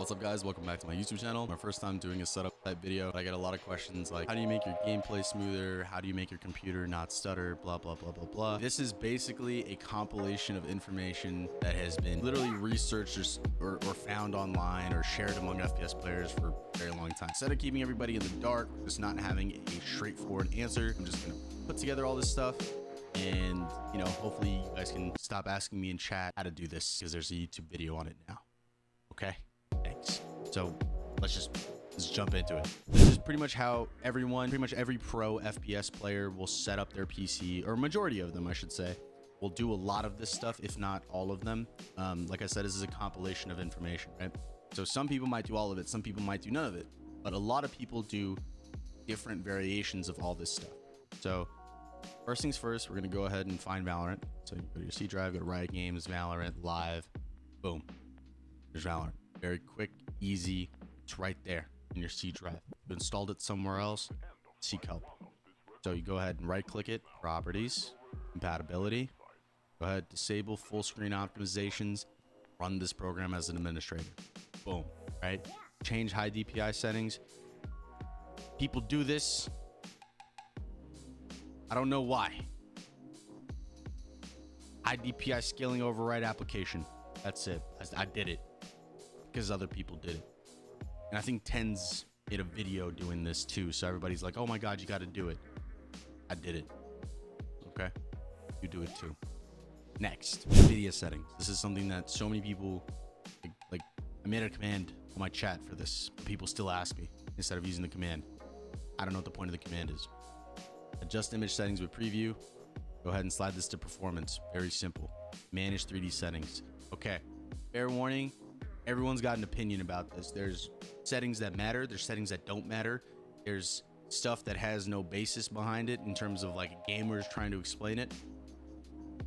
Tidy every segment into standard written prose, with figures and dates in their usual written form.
What's up guys, welcome back to my YouTube channel. My first time doing a setup type video. I get a lot of questions like, how do you make your gameplay smoother? How do you make your computer not stutter? Blah, blah, blah, blah, blah. This is basically a compilation of information that has been literally researched or found online or shared among FPS players for a very long time. Instead of keeping everybody in the dark, just not having a straightforward answer, I'm just gonna put together all this stuff and, you know, hopefully you guys can stop asking me in chat how to do this because there's a YouTube video on it now. Okay? Thanks. So let's jump into it. This is pretty much how pretty much every pro FPS player will set up their PC, or majority of them, I should say, will do a lot of this stuff, if not all of them. Like I said, this is a compilation of information, right? So some people might do all of it, some people might do none of it, but a lot of people do different variations of all this stuff. So first things first, we're gonna go ahead and find Valorant. So you go to your C drive, go to Riot Games, Valorant, Live, boom, there's Valorant. Very quick, easy. It's right there in your C drive. You installed it somewhere else, seek help. So you go ahead and right click it, properties, compatibility. Go ahead, disable full screen optimizations, run this program as an administrator. Boom, right? Change high DPI settings. People do this. I don't know why. High DPI scaling override application. That's it. I did it because other people did it. And I think Tens made a video doing this too. So everybody's like, oh my God, you got to do it. I did it. Okay. You do it too. Next, media settings. This is something that so many people, like I made a command on my chat for this, but people still ask me instead of using the command. I don't know what the point of the command is. Adjust image settings with preview. Go ahead and slide this to performance. Very simple. Manage 3D settings. Okay. Fair warning. Everyone's got an opinion about this. There's settings that matter. There's settings that don't matter. There's stuff that has no basis behind it in terms of like gamers trying to explain it.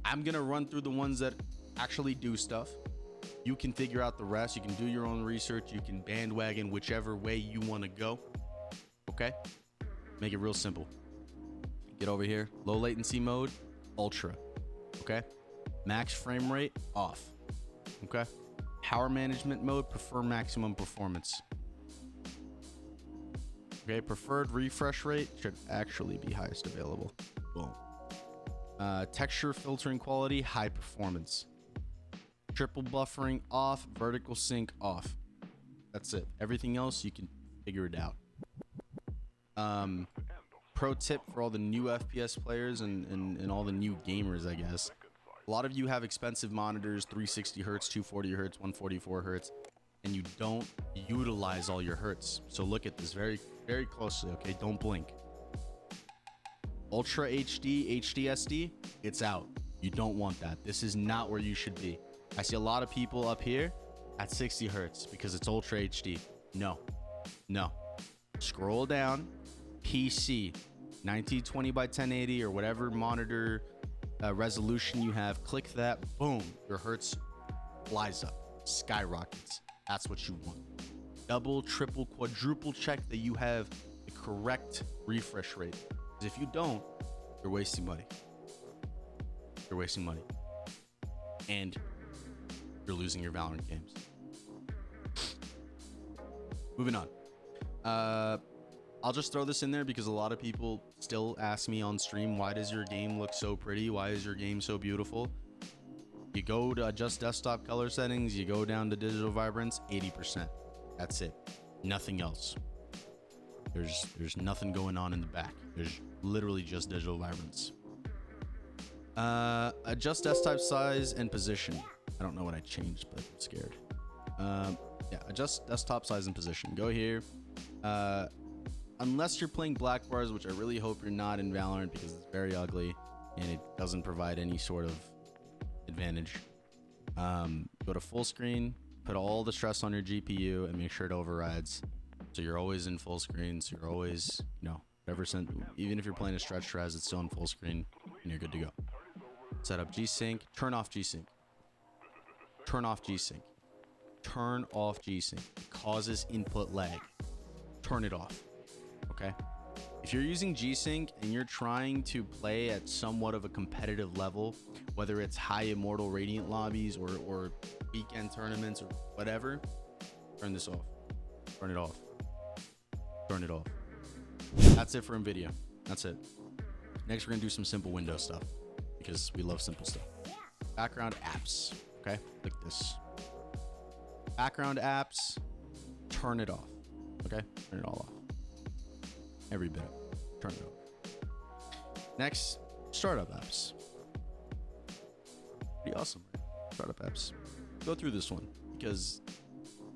I'm going to run through the ones that actually do stuff. You can figure out the rest. You can do your own research. You can bandwagon whichever way you want to go. Okay? Make it real simple. Get over here. Low latency mode, ultra. Okay? Max frame rate, off. Okay? Power management mode, prefer maximum performance. Okay, preferred refresh rate should actually be highest available. Boom. Texture filtering quality, high performance. Triple buffering off, vertical sync off. That's it. Everything else you can figure it out. Pro tip for all the new FPS players and all the new gamers, I guess. A lot of you have expensive monitors, 360 hertz, 240 hertz, 144 hertz, and you don't utilize all your hertz. So look at this very, very closely, okay? Don't blink. Ultra HD, HDSD, it's out. You don't want that. This is not where you should be. I see a lot of people up here at 60 hertz because it's Ultra HD. No, no. Scroll down, PC, 1920 by 1080 or whatever monitor resolution you have, click that, boom, your hertz flies up, skyrockets. That's what you want. Double, triple, quadruple check that you have the correct refresh rate. Because if you don't, you're wasting money. You're wasting money. And you're losing your Valorant games. Moving on. I'll just throw this in there because a lot of people still ask me on stream, why does your game look so pretty? Why is your game so beautiful? You go to adjust desktop color settings, you go down to digital vibrance, 80%. That's it. Nothing else. There's nothing going on in the back. There's literally just digital vibrance. Adjust desktop size and position. I don't know what I changed, but I'm scared. Yeah, adjust desktop size and position. Go here. Unless you're playing black bars, which I really hope you're not in Valorant because it's very ugly and it doesn't provide any sort of advantage. Go to full screen, put all the stress on your GPU and make sure it overrides. So you're always in full screen. So you're always, you know, even if you're playing a stretch res, it's still in full screen and you're good to go. Set up G-Sync, turn off G-Sync. Turn off G-Sync. Turn off G-Sync. It causes input lag. Turn it off. Okay, if you're using G-Sync and you're trying to play at somewhat of a competitive level, whether it's high Immortal Radiant lobbies or weekend tournaments or whatever, Turn this off. Turn it off. Turn it off. That's it for NVIDIA. That's it. Next, we're gonna do some simple Windows stuff because we love simple stuff. Background apps. Okay, like this. Background apps. Turn it off. Okay, turn it all off. Every bit of it. Turn it off. Next, startup apps. Pretty awesome, right? Startup apps. Go through this one because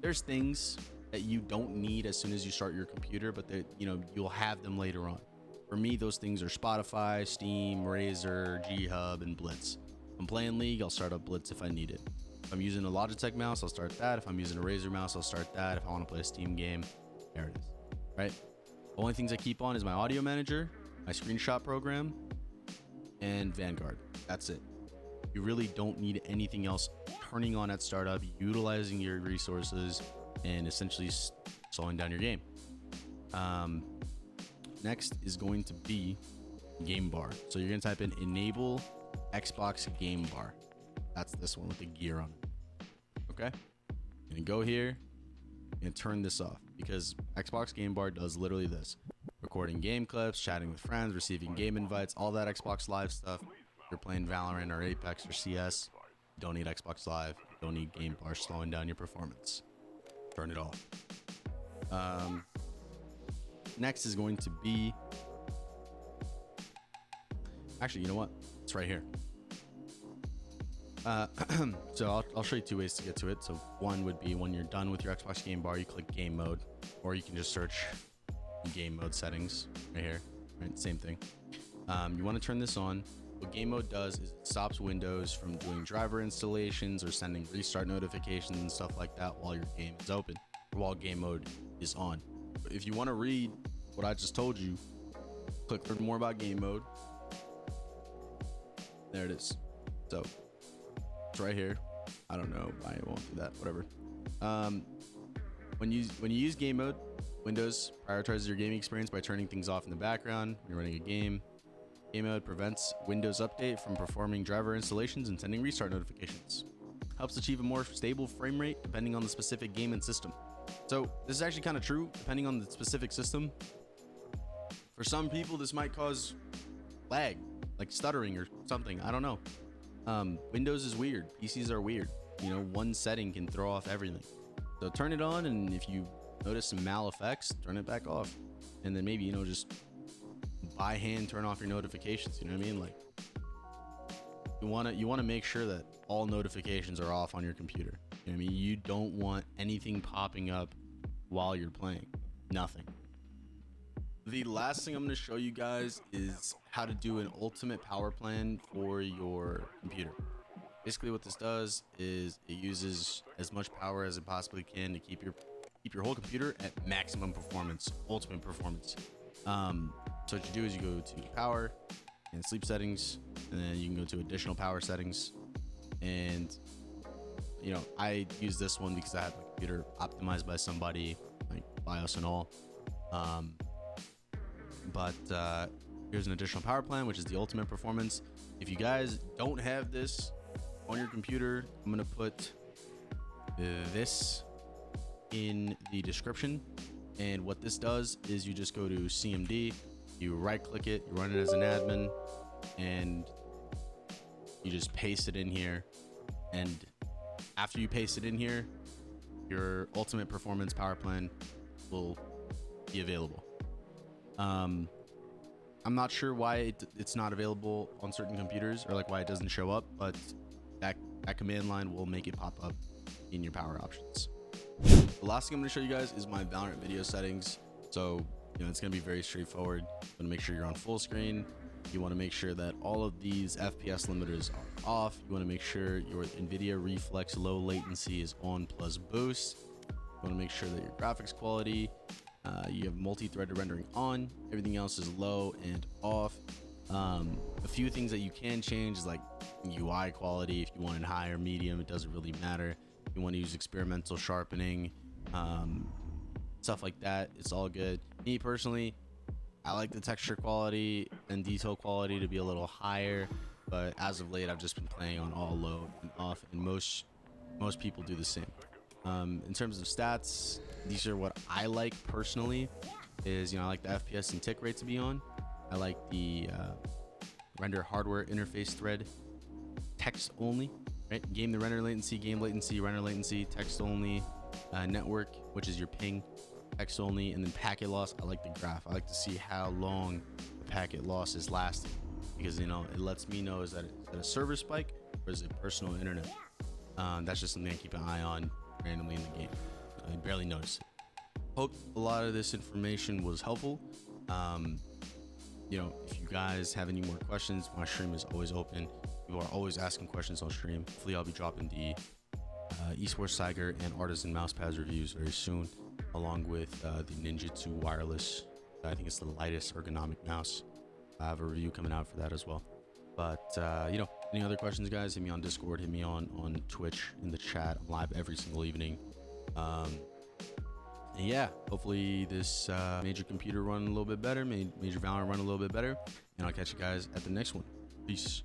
there's things that you don't need as soon as you start your computer, but you'll have them later on. For me, those things are Spotify, Steam, Razer, G-Hub, and Blitz. If I'm playing League, I'll start up Blitz if I need it. If I'm using a Logitech mouse, I'll start that. If I'm using a Razer mouse, I'll start that. If I want to play a Steam game, there it is, right? The only things I keep on is my audio manager, my screenshot program, and Vanguard. That's it. You really don't need anything else turning on at startup, utilizing your resources, and essentially slowing down your game. Next is going to be game bar. So you're gonna type in enable Xbox game bar. That's this one with the gear on it. Okay, I'm gonna go here and turn this off because Xbox game bar does literally this: recording game clips, chatting with friends, receiving game invites, all that Xbox Live stuff. If you're playing Valorant or Apex or CS, you don't need Xbox Live, you don't need game bar slowing down your performance. Turn it off. Next is going to be, actually, you know what? It's right here. So I'll show you two ways to get to it. So one would be when you're done with your Xbox game bar, you click game mode, or you can just search game mode settings right here. Right, same thing. You want to turn this on. What game mode does is it stops Windows from doing driver installations or sending restart notifications and stuff like that while your game is open or while game mode is on. If you want to read what I just told you, click learn more about game mode. There it is. So it's right here. I don't know why it won't do that. Whatever. When you use game mode, Windows prioritizes your gaming experience by turning things off in the background when you're running a game. Game mode prevents Windows Update from performing driver installations and sending restart notifications. Helps achieve a more stable frame rate depending on the specific game and system. So this is actually kind of true depending on the specific system. For some people, this might cause lag, like stuttering or something. I don't know. Windows is weird. PCs are weird. One setting can throw off everything. So turn it on, and if you notice some mal effects, turn it back off. And then maybe, just by hand turn off your notifications. You know what I mean? Like you want to make sure that all notifications are off on your computer. You know what I mean? You don't want anything popping up while you're playing. Nothing. The last thing I'm going to show you guys is how to do an ultimate power plan for your computer. Basically what this does is it uses as much power as it possibly can to keep your whole computer at maximum performance, ultimate performance. So what you do is you go to power and sleep settings, and then you can go to additional power settings. And I use this one because I have my computer optimized by somebody, like BIOS and all. But here's an additional power plan, which is the ultimate performance. If you guys don't have this on your computer, I'm gonna put this in the description. And what this does is you just go to CMD, you right click it, you run it as an admin, and you just paste it in here. And after you paste it in here, your ultimate performance power plan will be available. I'm not sure why it's not available on certain computers, or like why it doesn't show up, but that command line will make it pop up in your power options. The last thing I'm going to show you guys is my Valorant video settings. So it's going to be very straightforward. You want to make sure you're on full screen. You want to make sure that all of these FPS limiters are off. You want to make sure your NVIDIA Reflex low latency is on plus boost. You want to make sure that your graphics quality, you have multi-threaded rendering on. Everything else is low and off. A few things that you can change is like UI quality. If you want it high or medium, it doesn't really matter. If you want to use experimental sharpening, stuff like that, it's all good. Me personally, I like the texture quality and detail quality to be a little higher, but as of late I've just been playing on all low and off, and most people do the same. In terms of stats, these are what I like personally. Is, I like the FPS and tick rate to be on. I like the render hardware interface thread text only, right? Game the render latency, game latency, render latency, text only, network, which is your ping, text only, and then packet loss. I like the graph. I like to see how long the packet loss is lasting, because it lets me know, is that a server spike or is it personal internet? That's just something I keep an eye on randomly in the game. I barely notice it. Hope a lot of this information was helpful. If you guys have any more questions, my stream is always open. People are always asking questions on stream. Hopefully I'll be dropping the esports tiger and artisan mousepads reviews very soon, along with the Ninja 2 wireless. I think it's the lightest ergonomic mouse. I have a review coming out for that as well. But any other questions, guys, hit me on Discord, hit me on Twitch in the chat. I'm live every single evening. And yeah, hopefully this made your computer run a little bit better, made your Valorant run a little bit better, and I'll catch you guys at the next one. Peace.